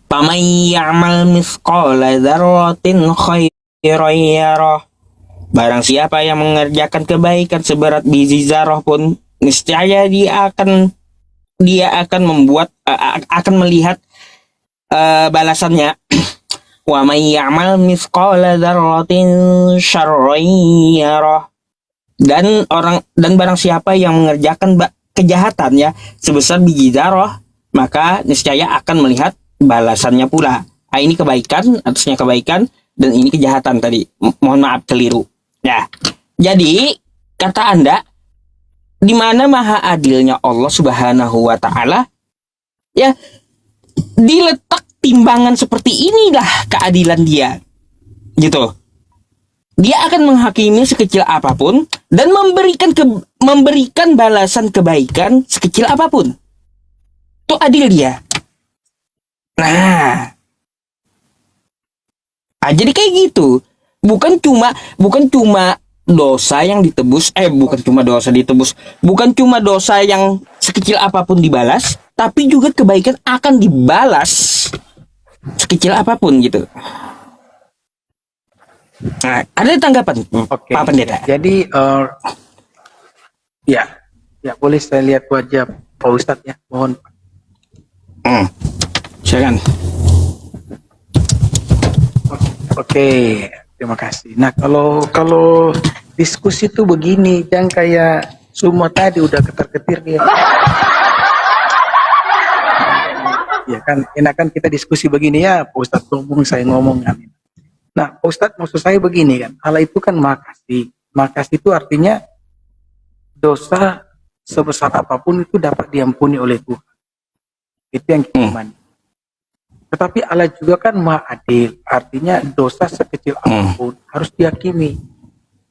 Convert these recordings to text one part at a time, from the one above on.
Faman ya'mal mithqala dzarratin khairan yarah. Barang siapa yang mengerjakan kebaikan seberat biji zarah pun, niscaya dia akan akan melihat balasannya. Wa may ya'mal mithqala dzarratin syarran yarah. Dan barang siapa yang mengerjakan kejahatan ya sebesar biji zarah, maka niscaya akan melihat balasannya pula. Ini kebaikan, atasnya kebaikan, dan ini kejahatan tadi. Mohon maaf keliru. Ya. Jadi kata Anda, di mana maha adilnya Allah Subhanahu wa taala? Ya, diletak timbangan seperti inilah keadilan dia. Gitu. Dia akan menghakimi sekecil apapun dan memberikan balasan kebaikan sekecil apapun. Itu adil dia. Nah, jadi kayak gitu. Bukan cuma dosa yang ditebus, bukan cuma dosa yang sekecil apapun dibalas, tapi juga kebaikan akan dibalas sekecil apapun gitu. Nah, ada tanggapan, Pak Pendeta? Jadi, ya boleh saya lihat wajah Pak Ustadz ya, mohon. Silakan. Oke, terima kasih. Nah, kalau diskusi itu begini, jangan kayak semua tadi udah ketar-ketir dia. Ya kan, enakan kita diskusi begini ya, Pak Ustadz ngomong, saya ngomong. Nah, Pak Ustadz maksud saya begini kan, Allah itu kan makasih. Makasih itu artinya dosa sebesar apapun itu dapat diampuni oleh Tuhan. Itu yang kita imani. Tetapi Allah juga kan maha adil, artinya dosa sekecil apapun harus dihakimi.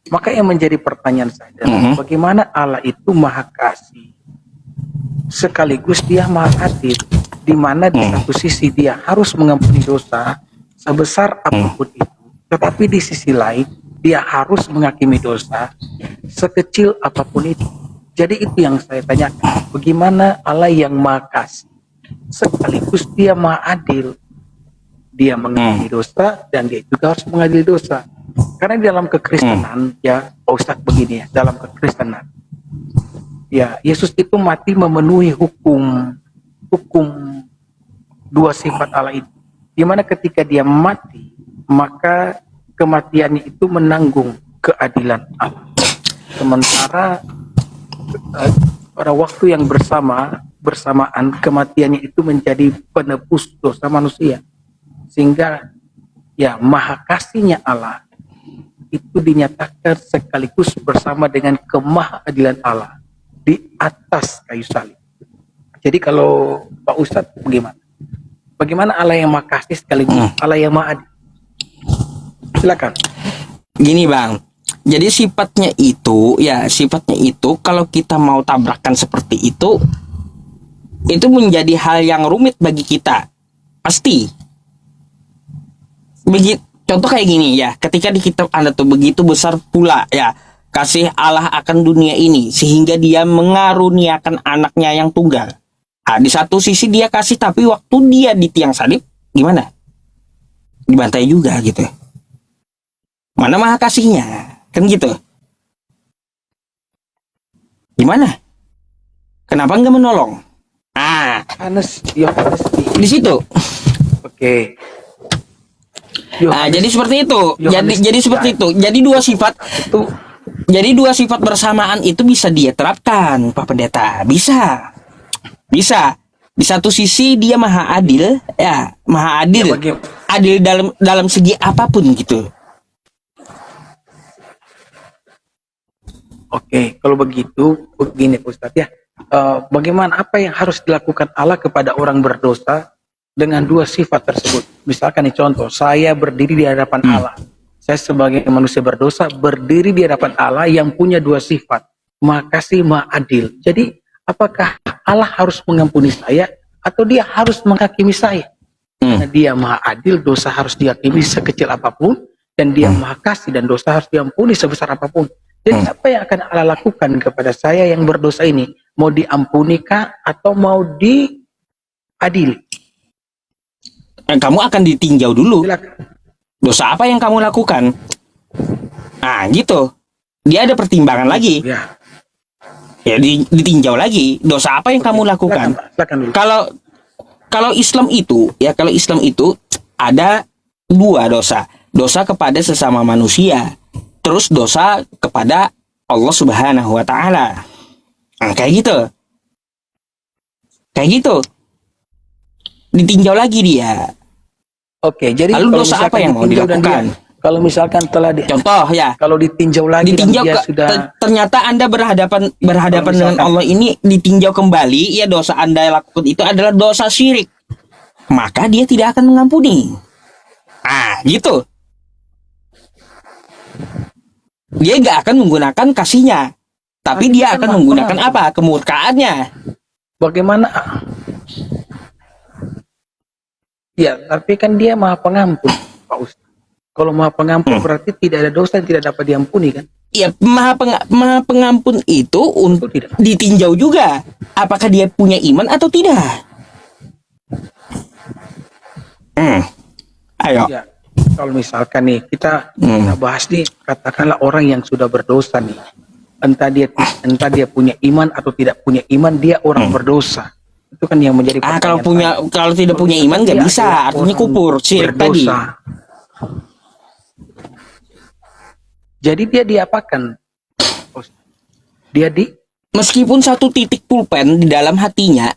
Maka yang menjadi pertanyaan saya adalah bagaimana Allah itu maha kasih, sekaligus dia maha adil, di mana di satu sisi dia harus mengampuni dosa sebesar apapun itu, tetapi di sisi lain dia harus menghakimi dosa sekecil apapun itu. Jadi itu yang saya tanyakan, bagaimana Allah yang maha kasih sekaligus dia maha adil, dia mengampuni dosa dan dia juga harus mengadili dosa. Karena di dalam kekristenan ya Pak Ustadz begini ya, dalam kekristenan ya Yesus itu mati memenuhi hukum dua sifat Allah itu, dimana ketika dia mati maka kematiannya itu menanggung keadilan Allah, sementara pada waktu yang bersamaan kematiannya itu menjadi penebus dosa manusia, sehingga ya maha kasihnya Allah itu dinyatakan sekaligus bersama dengan kemahadilan Allah di atas kayu salib. Jadi kalau Pak Ustadz bagaimana Allah yang maha kasih sekaligus Allah yang maha adil? Silakan. Gini Bang, jadi sifatnya itu kalau kita mau tabrakan seperti itu menjadi hal yang rumit bagi kita, pasti. Begitu, contoh kayak gini ya, ketika di kitab Anda tuh begitu besar pula ya kasih Allah akan dunia ini sehingga dia mengaruniakan anaknya yang tunggal. Nah, di satu sisi dia kasih, tapi waktu dia di tiang salib gimana? Dibantai juga gitu. Mana maha kasihnya? Kan gitu. Gimana? Kenapa nggak menolong? Di situ. Oke. Jadi seperti itu. Jadi seperti itu. Jadi dua sifat itu. Jadi dua sifat bersamaan itu bisa dia terapkan, Pak Pendeta. Bisa. Di satu sisi dia maha adil, ya maha adil. Ya, adil dalam segi apapun gitu. Oke, kalau begitu begini Pak Ustadz ya. Bagaimana apa yang harus dilakukan Allah kepada orang berdosa dengan dua sifat tersebut? Misalkan nih contoh, saya berdiri di hadapan Allah. Saya sebagai manusia berdosa berdiri di hadapan Allah yang punya dua sifat, maha kasih, maha adil. Jadi apakah Allah harus mengampuni saya atau dia harus menghakimi saya? Karena dia maha adil, dosa harus dihakimi sekecil apapun, dan dia maha kasih dan dosa harus diampuni sebesar apapun. Jadi apa yang akan Allah lakukan kepada saya yang berdosa ini? Mau diampuni kah atau mau diadili? kamu akan ditinjau dulu. Silakan. Dosa apa yang kamu lakukan? Nah, gitu. Dia ada pertimbangan lagi. Ya. Ya, ditinjau lagi. Dosa apa yang kamu lakukan? Silakan dulu. Kalau Islam itu, ya kalau Islam itu ada dua dosa. Dosa kepada sesama manusia. Terus dosa kepada Allah Subhanahu wa taala. Nah, kayak gitu. Kayak gitu. Ditinjau lagi dia. Oke, jadi Lalu kalau dosa apa misalkan yang mau ditinjau dan dilakukan? kalau misalkan telah Contoh ya, kalau ditinjau lagi dan ditinjau dia sudah ternyata Anda berhadapan kalau dengan misalkan- Allah ini ditinjau kembali, ya dosa Anda lakukan itu adalah dosa syirik. Maka dia tidak akan mengampuni. Ah, gitu. Dia nggak akan menggunakan kasihnya, tapi Nah, dia itu kan akan maaf, menggunakan maaf. apa? Kemurkaannya. bagaimana? Ya, tapi kan dia Maha Pengampun, Pak Ustaz. Kalau Maha Pengampun berarti tidak ada dosa yang tidak dapat diampuni kan? Ya, maha pengampun itu untuk Itu tidak. ditinjau juga. Apakah dia punya iman atau tidak? Ayo. Ya, kalau misalkan nih kita bahas nih, katakanlah orang yang sudah berdosa nih, entah dia punya iman atau tidak punya iman, dia orang berdosa. Itu kan yang menjadi Kalau tidak punya iman nggak Dia bisa, adalah artinya orang kufur, syirik tadi. berdosa. Jadi dia diapakan? Dia Meskipun satu titik pulpen di dalam hatinya,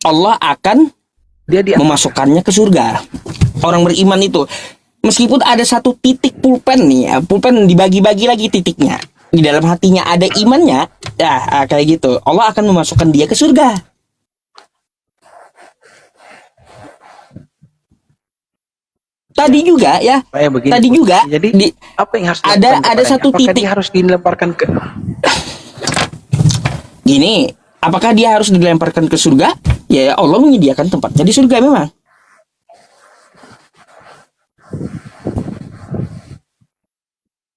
Allah akan memasukkannya ke surga. Orang beriman itu, meskipun ada satu titik pulpen nih, ya, pulpen dibagi-bagi lagi titiknya. Di dalam hatinya ada imannya, ya kayak gitu. Allah akan memasukkan dia ke surga. Tadi juga ya, Saya begini, tadi Bos. juga Jadi apa yang harus ada dilakukan kepadanya? satu Apakah titik dia harus dilemparkan ke gini, apakah dia harus dilemparkan ke surga? Ya, Allah menyediakan tempatnya di surga memang.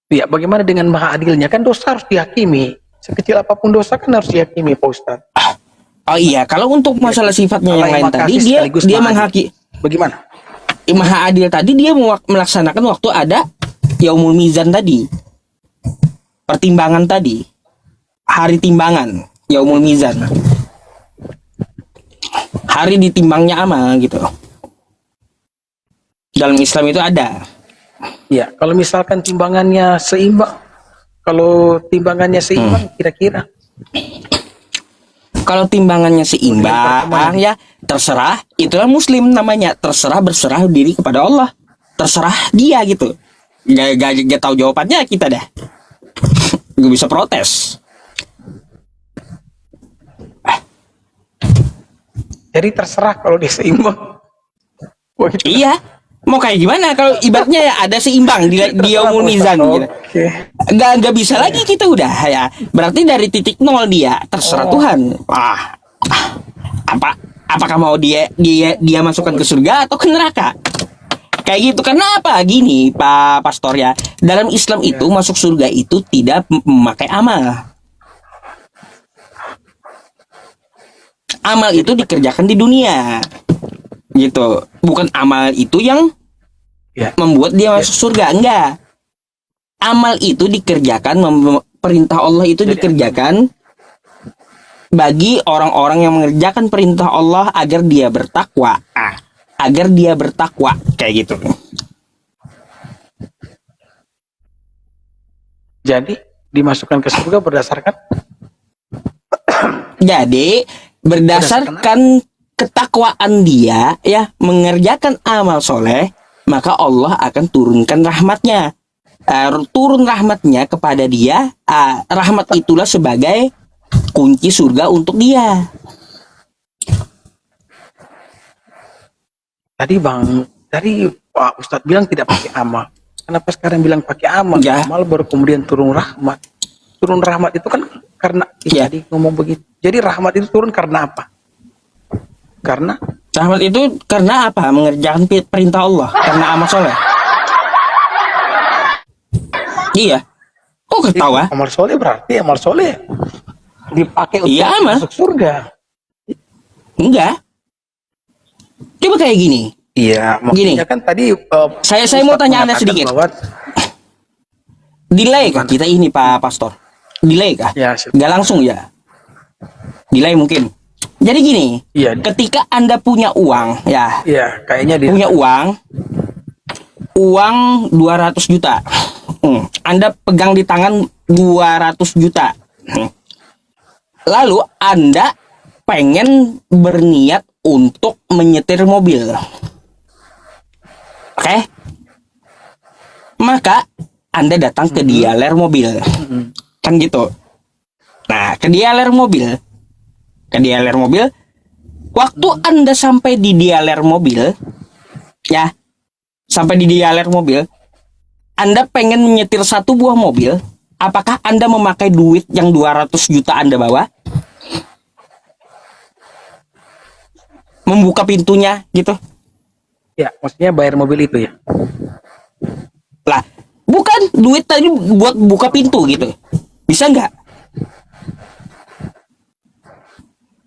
Ya, bagaimana dengan maha adilnya? Kan dosa harus dihakimi. Sekecil apapun dosa kan harus dihakimi, Pak Ustadz. Oh iya, kalau untuk masalah sifatnya yang lain tadi, dia menghaki. Bagaimana? Maha adil tadi dia melaksanakan waktu ada Yaumul Mizan tadi. Pertimbangan tadi. Hari timbangan, Yaumul Mizan. Hari ditimbangnya amal gitu. Dalam Islam itu ada. Ya, kalau misalkan timbangannya seimbang, kira-kira kalau timbangannya seimbang, ya terserah. Itulah Muslim namanya. Terserah berserah diri kepada Allah. Terserah dia gitu. Gak tahu jawabannya kita dah. Gak bisa protes. jadi terserah kalau dia seimbang. Wah, gitu. Iya. Mau kayak gimana kalau ibaratnya ya ada seimbang di Yaumul Mizan gitu. Oke. Gak bisa lagi kita udah ya. Berarti dari titik nol dia terserah Tuhan. Apakah mau dia masukkan ke surga atau ke neraka? Kayak gitu. Karena apa? Gini Pak Pastor ya. Dalam Islam itu masuk surga itu tidak memakai amal. Amal itu dikerjakan di dunia. Gitu. Bukan amal itu yang membuat dia masuk surga, enggak. Amal itu dikerjakan, perintah Allah itu dikerjakan bagi orang-orang yang mengerjakan perintah Allah agar dia bertakwa. Agar dia bertakwa, kayak gitu. Jadi dimasukkan ke surga berdasarkan Jadi berdasarkan ketakwaan dia ya mengerjakan amal soleh, maka Allah akan turunkan rahmatnya. Turun rahmatnya kepada dia. Rahmat itulah sebagai kunci surga untuk dia. tadi Pak Ustadz bilang tidak pakai amal. Kenapa sekarang bilang pakai amal? Ya. Amal baru kemudian turun rahmat. Turun rahmat itu kan karena tadi ngomong begitu. Jadi rahmat itu turun karena apa? Karena Rahmat itu karena apa? Mengerjakan perintah Allah. Karena amal soleh. Iya. Oh ketawa. amal soleh berarti amal soleh dipakai untuk Amal. masuk surga. Enggak. Coba kayak gini. Iya, Gini. maksudnya kan tadi Saya mau Ustadz tanya Anda mengatakan sedikit. bahwa Delay kah Gimana? kita ini Pak Pastor? Delay kah? ya, Nggak langsung ya? Delay mungkin. Jadi gini, iya, ketika Anda punya uang, ya, iya, kayaknya dia punya uang 200 juta. Anda pegang di tangan 200 juta. Lalu Anda pengen berniat untuk menyetir mobil. Oke? Maka Anda datang ke dealer mobil. Kan gitu. Nah, ke dealer mobil. Waktu Anda sampai di dealer mobil, ya, sampai di dealer mobil, Anda pengen menyetir satu buah mobil, apakah Anda memakai duit yang 200 juta Anda bawa? Membuka pintunya gitu. ya, maksudnya bayar mobil itu ya. Lah, bukan duit tadi buat buka pintu gitu. Bisa nggak?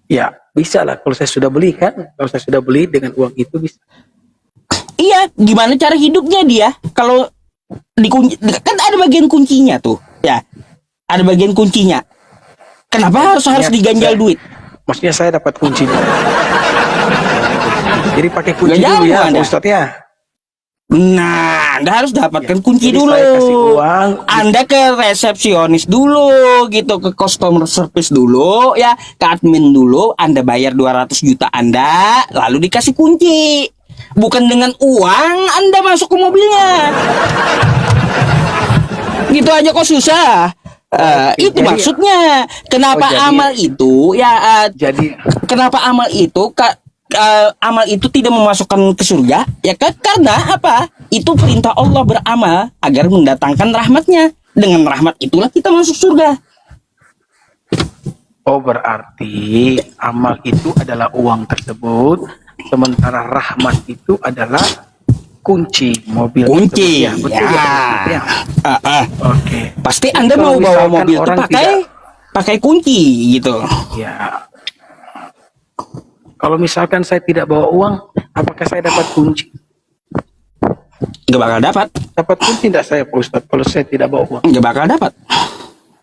Ya, bisa lah kalau saya sudah beli kan. Kalau saya sudah beli dengan uang itu bisa. Iya, gimana cara hidupnya dia? Kalau dikunci, kan ada bagian kuncinya tuh, ya. Ada bagian kuncinya. Kenapa harus diganjal duit? Maksudnya saya dapat kunci. Jadi pakai kunci Nggak dulu jago ya, Anda. Ustadz ya. Nah, Anda harus dapatkan kunci Jadi dulu. saya kasih uang. Anda ke resepsionis dulu gitu, ke customer service dulu ya, ke admin dulu, Anda bayar 200 juta Anda, lalu dikasih kunci. Bukan dengan uang Anda masuk ke mobilnya. Gitu aja kok susah. Itu jadi- maksudnya. Kenapa jadi- amal itu ya Jadi kenapa amal itu amal itu tidak memasukkan ke surga? Ya kan karena apa? Itu perintah Allah beramal agar mendatangkan rahmatnya. Dengan rahmat itulah kita masuk surga. berarti amal itu adalah uang tersebut, sementara rahmat itu adalah kunci mobil. Kunci. tersebut. Ya, betul Ya. ya. Oke. Pasti Jadi Anda kalau mau bawa misalkan mobil itu orang pakai kunci gitu. Ya. Kalau misalkan saya tidak bawa uang, apakah saya dapat kunci? Nggak bakal dapat. Dapat kunci tidak saya, Pak Ustadz, kalau saya tidak bawa uang? Nggak bakal dapat.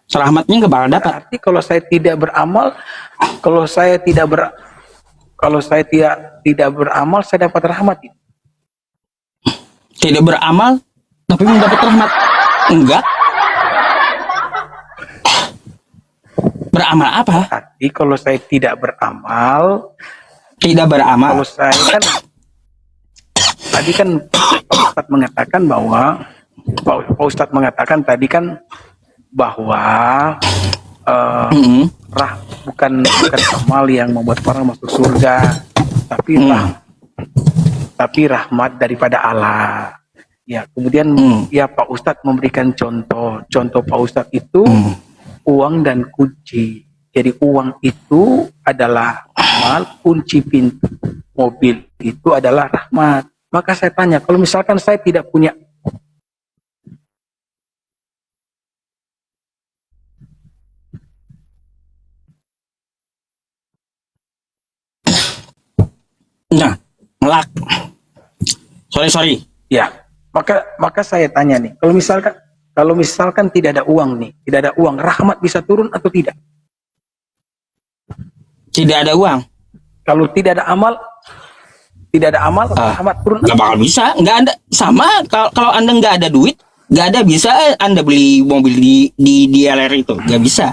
Rahmatnya nggak bakal dapat. Berarti kalau saya tidak beramal, kalau saya tidak beramal, saya dapat rahmat. Tidak beramal tapi mendapat rahmat. Enggak. Beramal apa? Berarti kalau saya tidak beramal, Tidak beramal. kalau saya kan tadi kan Pak Ustadz mengatakan bahwa Pak Ustadz mengatakan tadi kan bahwa Mm-mm. bukan amal yang membuat orang masuk surga, tapi tapi rahmat daripada Allah. Ya, kemudian ya Pak Ustadz memberikan contoh Pak Ustadz itu uang dan kunci. Jadi uang itu adalah amal, kunci pintu mobil itu adalah rahmat. Maka saya tanya, kalau misalkan saya tidak punya Nah, ngelak. Sorry. ya, maka saya tanya nih, kalau misalkan tidak ada uang nih, tidak ada uang, rahmat bisa turun atau tidak? Tidak ada uang. Kalau tidak ada amal, rahmat turun. Nggak bakal bisa. Nggak ada. Sama kalau Anda nggak ada duit, nggak ada bisa Anda beli mobil di DLR itu. Nggak bisa.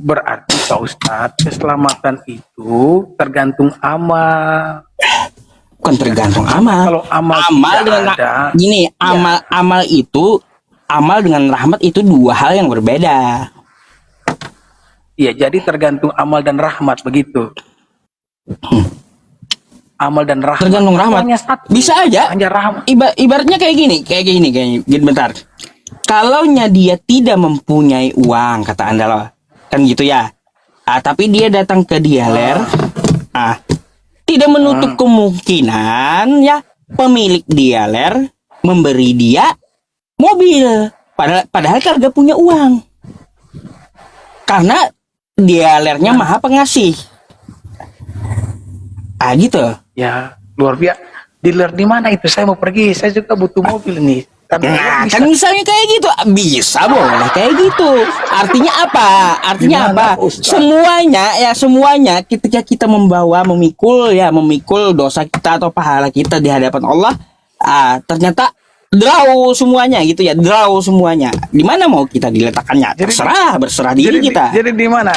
Berarti Pak Ustadz, keselamatan itu tergantung amal. Bukan tergantung amal. Kalau amal tidak dengan ada, gini, amal dengan rahmat itu dua hal yang berbeda. iya, jadi tergantung amal dan rahmat begitu. Amal dan rahmat. Tergantung rahmat. Hanya satu. Bisa aja. Hanya rahmat. Ibaratnya kayak gini bentar. Kalau dia tidak mempunyai uang, kata Anda loh, kan gitu ya. Tapi dia datang ke dealer, tidak menutup kemungkinan ya pemilik dealer memberi dia mobil, padahal kagak punya uang, karena dealernya maha pengasih. Gitu. Ya, luar biasa. Dealer di mana itu? Saya mau pergi, saya juga butuh mobil nih. Nah, Bisa. kan misalnya kayak gitu, bisa boleh kayak gitu. Artinya apa? Artinya Gimana, apa? Pak Ustadz? Semuanya ketika kita memikul dosa kita atau pahala kita di hadapan Allah, ternyata draw semuanya gitu ya, draw semuanya. Di mana mau kita diletakkannya? Jadi- Berserah diri Jadi, kita. jadi di mana?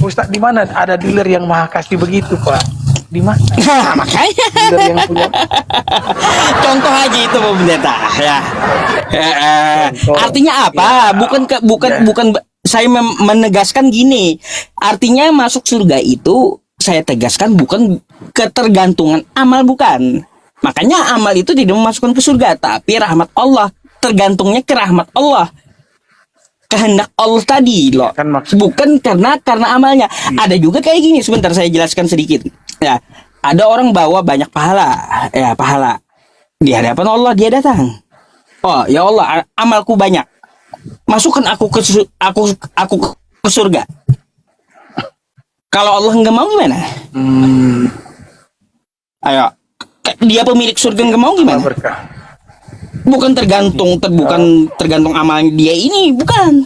Ustadz, di mana ada dealer yang maha kasih begitu, Pak? Di mana? Nah, makanya Dealer yang punya contoh aja itu Pak Pendeta ya. Contoh. Artinya apa? Ya. Bukan saya menegaskan gini. Artinya masuk surga itu saya tegaskan bukan ketergantungan amal, bukan. Makanya amal itu tidak memasukkan ke surga, tapi rahmat Allah. Tergantungnya ke rahmat Allah. Kehendak Allah tadi loh. Kan maksud- Bukan karena amalnya. Ada juga kayak gini, sebentar saya jelaskan sedikit. Ya, ada orang bawa banyak pahala. Ya, pahala. Di hadapan Allah dia datang. Oh, ya Allah, amalku banyak. Masukkan aku ke surga. Kalau Allah nggak mau gimana? Ayo, dia pemilik surga nggak mau gimana? berkah. Bukan tergantung amalnya dia ini, bukan.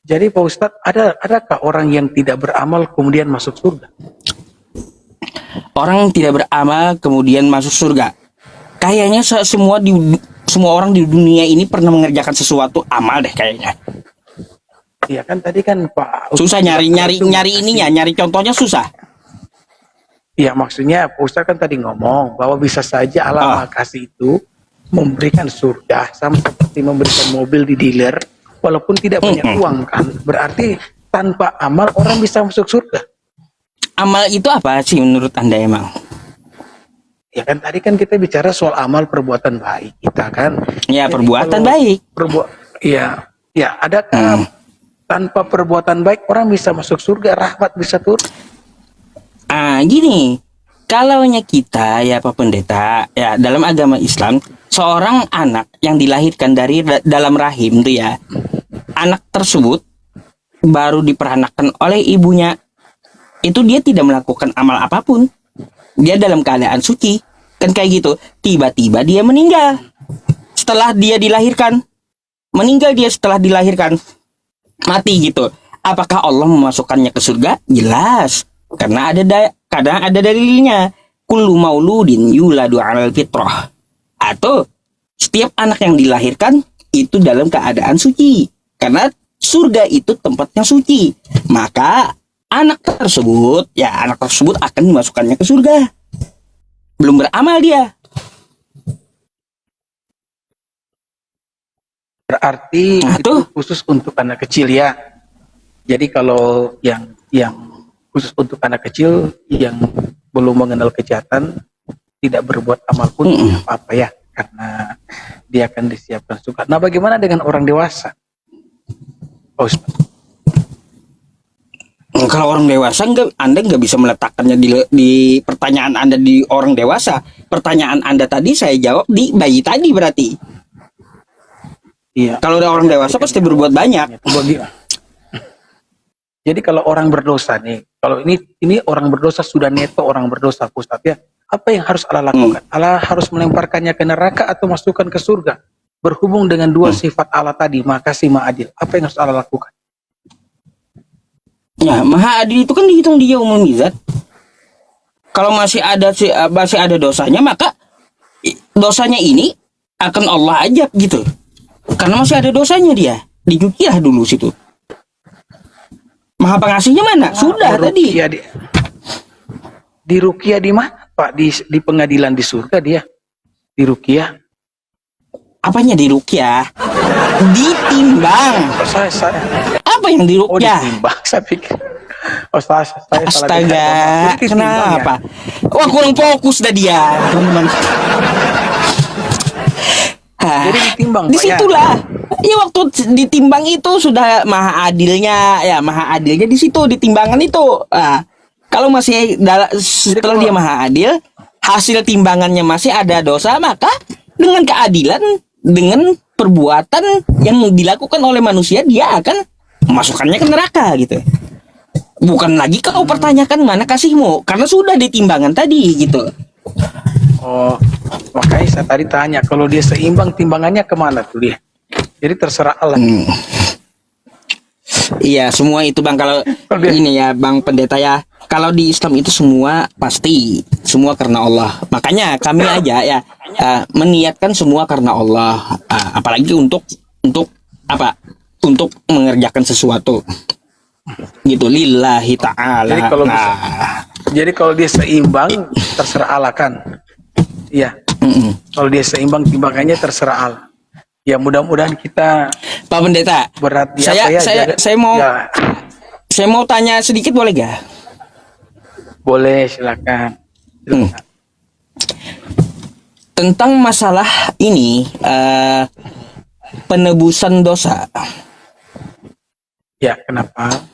Jadi Pak Ustadz, adakah orang yang tidak beramal kemudian masuk surga? Orang yang tidak beramal kemudian masuk surga. Kayaknya semua orang di dunia ini pernah mengerjakan sesuatu amal deh kayaknya. Iya kan tadi kan Pak Susah Ustadz nyari contohnya susah. Iya, maksudnya Pak Ustadz kan tadi ngomong bahwa bisa saja Allah Maha Kasih itu memberikan surga sama seperti memberikan mobil di dealer walaupun tidak banyak uang kan. Berarti tanpa amal orang bisa masuk surga. Amal itu apa sih menurut Anda emang? Ya kan tadi kan kita bicara soal amal perbuatan baik kita kan. Ya, Jadi perbuatan kalau baik. Iya, adakah tanpa perbuatan baik orang bisa masuk surga, rahmat bisa turun? Gini. Kalaunya kita ya Pak Pendeta, ya dalam agama Islam, seorang anak yang dilahirkan dari dalam rahim tuh ya, anak tersebut baru diperanakan oleh ibunya, itu dia tidak melakukan amal apapun. Dia dalam keadaan suci. Kan kayak gitu. Tiba-tiba dia meninggal. Setelah dia dilahirkan. Meninggal dia setelah dilahirkan. Mati gitu. Apakah Allah memasukkannya ke surga? Jelas. Karena ada dalilnya. Kullu mauludin yuladu 'alal fitrah. Atau setiap anak yang dilahirkan itu dalam keadaan suci. Karena surga itu tempatnya suci. Maka anak tersebut akan dimasukkannya ke surga. Belum beramal dia. Berarti Nah, itu tuh. khusus untuk anak kecil ya. Jadi kalau yang khusus untuk anak kecil yang belum mengenal kejahatan, tidak berbuat amal pun tidak apa-apa ya, karena dia akan disiapkan surga. Nah, bagaimana dengan orang dewasa? Oh, Kalau orang dewasa Anda nggak bisa meletakkannya di pertanyaan Anda di orang dewasa. Pertanyaan Anda tadi saya jawab di bayi tadi berarti. iya. Kalau orang dewasa pasti berbuat banyak. Jadi kalau orang berdosa nih, kalau ini orang berdosa sudah neto orang berdosa, Ustaz ya, apa yang harus Allah lakukan? Allah harus melemparkannya ke neraka atau masukkan ke surga? Berhubung dengan dua sifat Allah tadi, Makasih, Ma'adil. Apa yang harus Allah lakukan? Ya, Maha Adil itu kan dihitung di Yaumul Mizan. Kalau masih ada dosanya, maka dosanya ini akan Allah ajab gitu. Karena masih ada dosanya dia. Dicucilah dulu situ. Maha pengasihnya mana? Sudah tadi. Di Ruqyah di mana, Pak? Di pengadilan di surga dia. Di Ruqyah. Apanya di Ruqyah? Ditimbang. Saya Apa yang di Ruqyah? ditimbang, saya pikir. Saya salah Astaga, dengar. Jadi ditimbang ya? kenapa? Wah, kurang fokus dah dia, teman-teman. Jadi ditimbang, Pak, disitulah. Ya waktu ditimbang itu sudah maha adilnya di situ di timbangan itu. Kalau masih setelah dia maha adil, hasil timbangannya masih ada dosa, maka dengan keadilan, dengan perbuatan yang dilakukan oleh manusia, dia akan memasukkannya ke neraka gitu. Bukan lagi kau pertanyakan mana kasihmu, karena sudah ditimbangan tadi gitu. Oh, makanya saya tadi tanya, kalau dia seimbang timbangannya kemana tuh dia? Jadi terserah Allah. Iya, semua itu Bang. Kalau Oke. ini ya Bang Pendeta ya, kalau di Islam itu semua pasti semua karena Allah. Makanya kami aja ya meniatkan semua karena Allah. Apalagi untuk apa? Untuk mengerjakan sesuatu. Gitu lillahi ta'ala. Jadi kalau bisa, jadi kalau dia seimbang terserah Allah kan? Iya. Kalau dia seimbang timbangannya terserah Allah. Ya mudah-mudahan kita Pak Pendeta, berat di saya apa ya? saya jaga- saya mau ya, saya mau tanya sedikit boleh gak? boleh silakan. Silakan. Tentang masalah ini penebusan dosa. Ya, kenapa?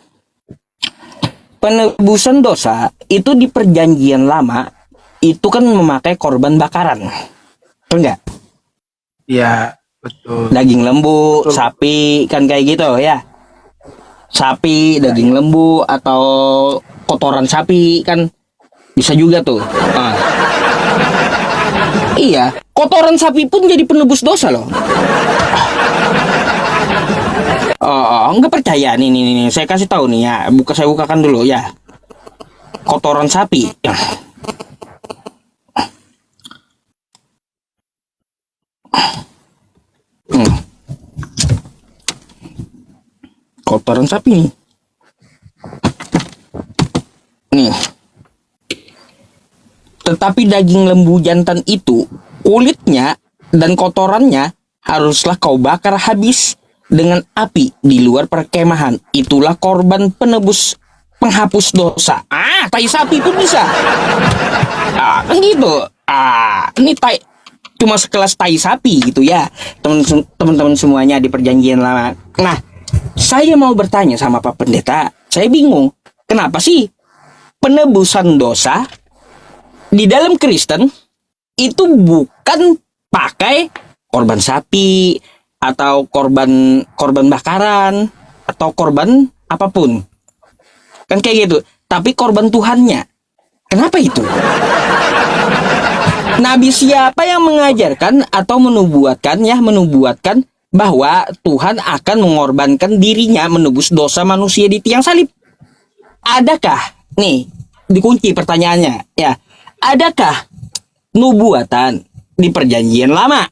Penebusan dosa itu di perjanjian lama itu kan memakai korban bakaran. Betul nggak? Ya, betul. Daging lembu, Betul. sapi kan kayak gitu ya. Sapi, daging lembu atau kotoran sapi kan bisa juga tuh. Iya, kotoran sapi pun jadi penebus dosa loh. Nggak percaya nih. Saya kasih tahu nih ya. Saya bukakan dulu ya. Kotoran sapi. Kotoran sapi nih. Nih. Tetapi daging lembu jantan itu, kulitnya dan kotorannya haruslah kau bakar habis dengan api di luar perkemahan. Itulah korban penebus penghapus dosa. Tai sapi pun bisa. Kan gitu. Ini tai cuma sekelas tai sapi gitu ya. Teman-teman semuanya di perjanjian lama. Nah, saya mau bertanya sama Pak Pendeta. Saya bingung. Kenapa sih penebusan dosa di dalam Kristen itu bukan pakai korban sapi atau korban bakaran atau korban apapun, kan kayak gitu, tapi korban Tuhannya. Kenapa itu? Nabi siapa yang mengajarkan atau menubuatkan bahwa Tuhan akan mengorbankan dirinya menebus dosa manusia di tiang salib? Adakah nih dikunci pertanyaannya ya? Adakah nubuatan di perjanjian lama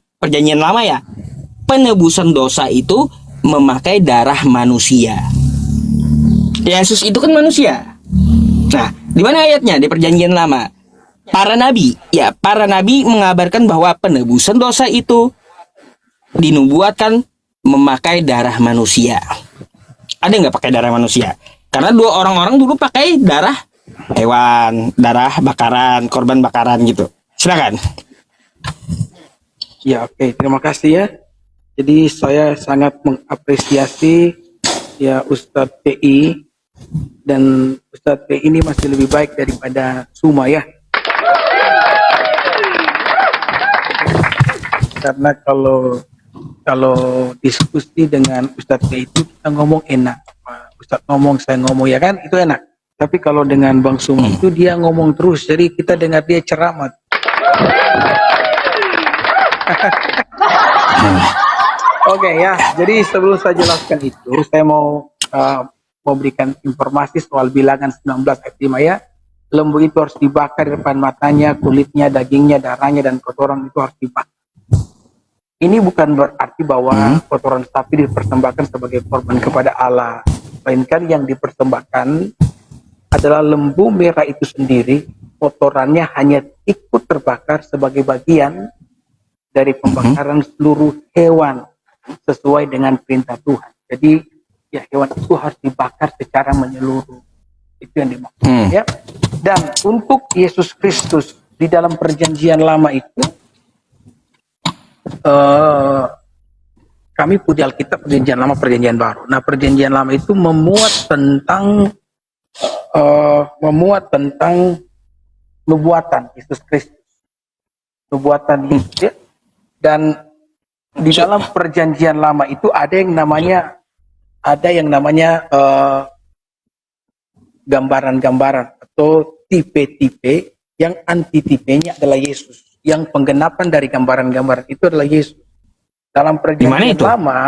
ya, penebusan dosa itu memakai darah manusia? Yesus itu kan manusia. Nah, di mana ayatnya di perjanjian lama? Para nabi mengabarkan bahwa penebusan dosa itu dinubuatkan memakai darah manusia. Ada nggak pakai darah manusia? Karena dua orang-orang dulu pakai darah hewan, darah bakaran, korban bakaran gitu. Silakan. Ya, oke. Terima kasih ya. Jadi saya sangat mengapresiasi ya Ustadz PI, dan Ustadz PI ini masih lebih baik daripada Suma ya. Karena kalau diskusi dengan Ustadz PI itu kita ngomong enak. Ustadz ngomong, saya ngomong ya kan, itu enak. Tapi kalau dengan Bang Suma itu dia ngomong terus, jadi kita dengar dia ceramah. Oke ya, jadi sebelum saya jelaskan itu, saya mau memberikan informasi soal bilangan 19 ayat 5 ya. Lembu itu harus dibakar di depan matanya, kulitnya, dagingnya, darahnya, dan kotoran itu harus dibakar. Ini bukan berarti bahwa kotoran sapi dipersembahkan sebagai korban kepada Allah, melainkan yang dipersembahkan adalah lembu merah itu sendiri. Kotorannya hanya ikut terbakar sebagai bagian dari pembakaran seluruh hewan sesuai dengan perintah Tuhan. Jadi ya hewan itu harus dibakar secara menyeluruh. Itu yang dimaksud ya. Dan untuk Yesus Kristus di dalam perjanjian lama itu kami punya Alkitab perjanjian lama, perjanjian baru. Nah, perjanjian lama itu memuat tentang nubuatan Yesus Kristus, nubuatan Yesus ya. Dan di dalam perjanjian lama itu ada yang namanya gambaran-gambaran atau tipe-tipe yang antitipenya adalah Yesus. Yang penggenapan dari gambaran-gambaran itu adalah Yesus. Dalam Gimana perjanjian itu? lama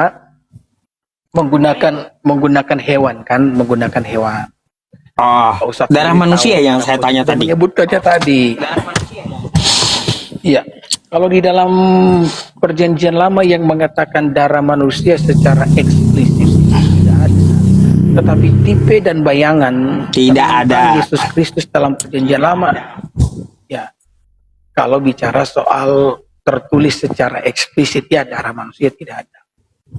menggunakan hewan kan, menggunakan hewan. Oh, Pak Ustadz darah lebih manusia tahu, yang karena saya Pak tanya Ustadz tadi. menyebutkannya tadi. Iya. Kalau di dalam perjanjian lama yang mengatakan darah manusia secara eksplisit tidak ada. Tetapi tipe dan bayangan Tidak tentang ada. Yesus Kristus dalam perjanjian lama, ya, kalau bicara soal tertulis secara eksplisit, ya darah manusia tidak ada.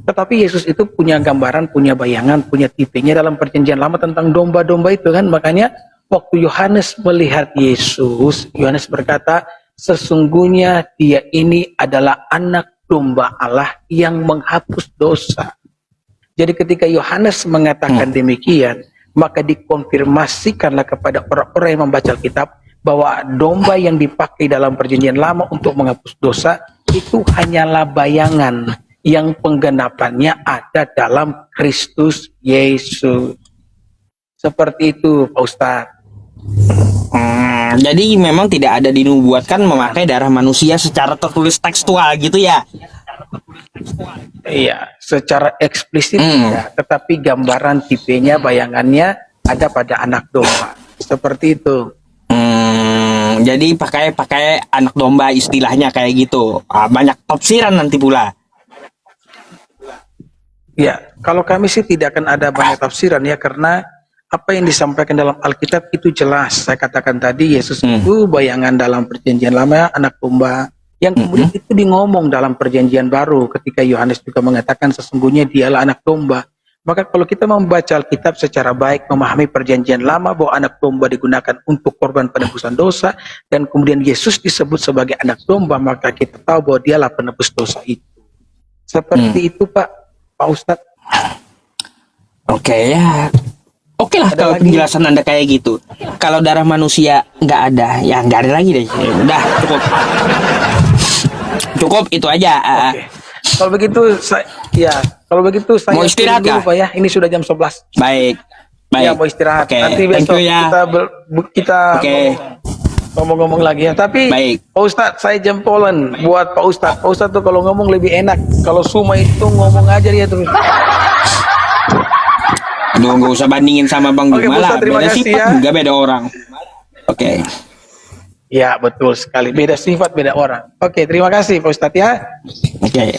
Tetapi Yesus itu punya gambaran, punya bayangan, punya tipenya dalam perjanjian lama tentang domba-domba itu kan. Makanya waktu Yohanes melihat Yesus, Yohanes berkata, sesungguhnya dia ini adalah anak domba Allah yang menghapus dosa. Jadi ketika Yohanes mengatakan demikian, maka dikonfirmasikanlah kepada orang-orang yang membaca Alkitab bahwa domba yang dipakai dalam perjanjian lama untuk menghapus dosa itu hanyalah bayangan yang penggenapannya ada dalam Kristus Yesus. Seperti itu, Pak Ustadz. Jadi memang tidak ada dinubuatkan memakai darah manusia secara tertulis tekstual gitu ya. Iya, secara eksplisit ya, tetapi gambaran tipenya, bayangannya ada pada anak domba. Seperti itu. Jadi pakai anak domba istilahnya kayak gitu. Banyak tafsiran nanti pula. Ya, kalau kami sih tidak akan ada banyak tafsiran ya, karena apa yang disampaikan dalam Alkitab itu jelas. Saya katakan tadi Yesus itu bayangan dalam perjanjian lama, anak domba. Yang kemudian itu ngomong dalam perjanjian baru ketika Yohanes juga mengatakan sesungguhnya dialah anak domba. Maka kalau kita membaca Alkitab secara baik, memahami perjanjian lama bahwa anak domba digunakan untuk korban penebusan dosa, dan kemudian Yesus disebut sebagai anak domba, maka kita tahu bahwa dialah penebus dosa itu. Seperti itu Pak Ustadz. Oke ya. Oke lah Ada kalau lagi? penjelasan Anda kayak gitu. Kalau darah manusia nggak ada, ya nggak ada lagi deh. Udah cukup. Cukup itu aja. Oke. Kalau begitu saya Mau istirahat dulu kah? Pak ya. Ini sudah jam 11. Baik. Baik. Ya, mau istirahat. Oke, Nanti thank besok you ya. kita Oke. ngomong-ngomong lagi ya. Tapi Baik. Pak Ustadz, saya jempolan buat Pak Ustadz. Pak Ustadz tuh kalau ngomong lebih enak. Kalau Suma itu ngomong aja dia terus. Aduh, nggak usah bandingin sama Bang Oke, Bima lah. Ustaz, terima Beda kasih sifat ya. juga beda orang. Oke. Ya, betul sekali. Beda sifat, beda orang. Oke, terima kasih Pak Ustadz ya. Oke.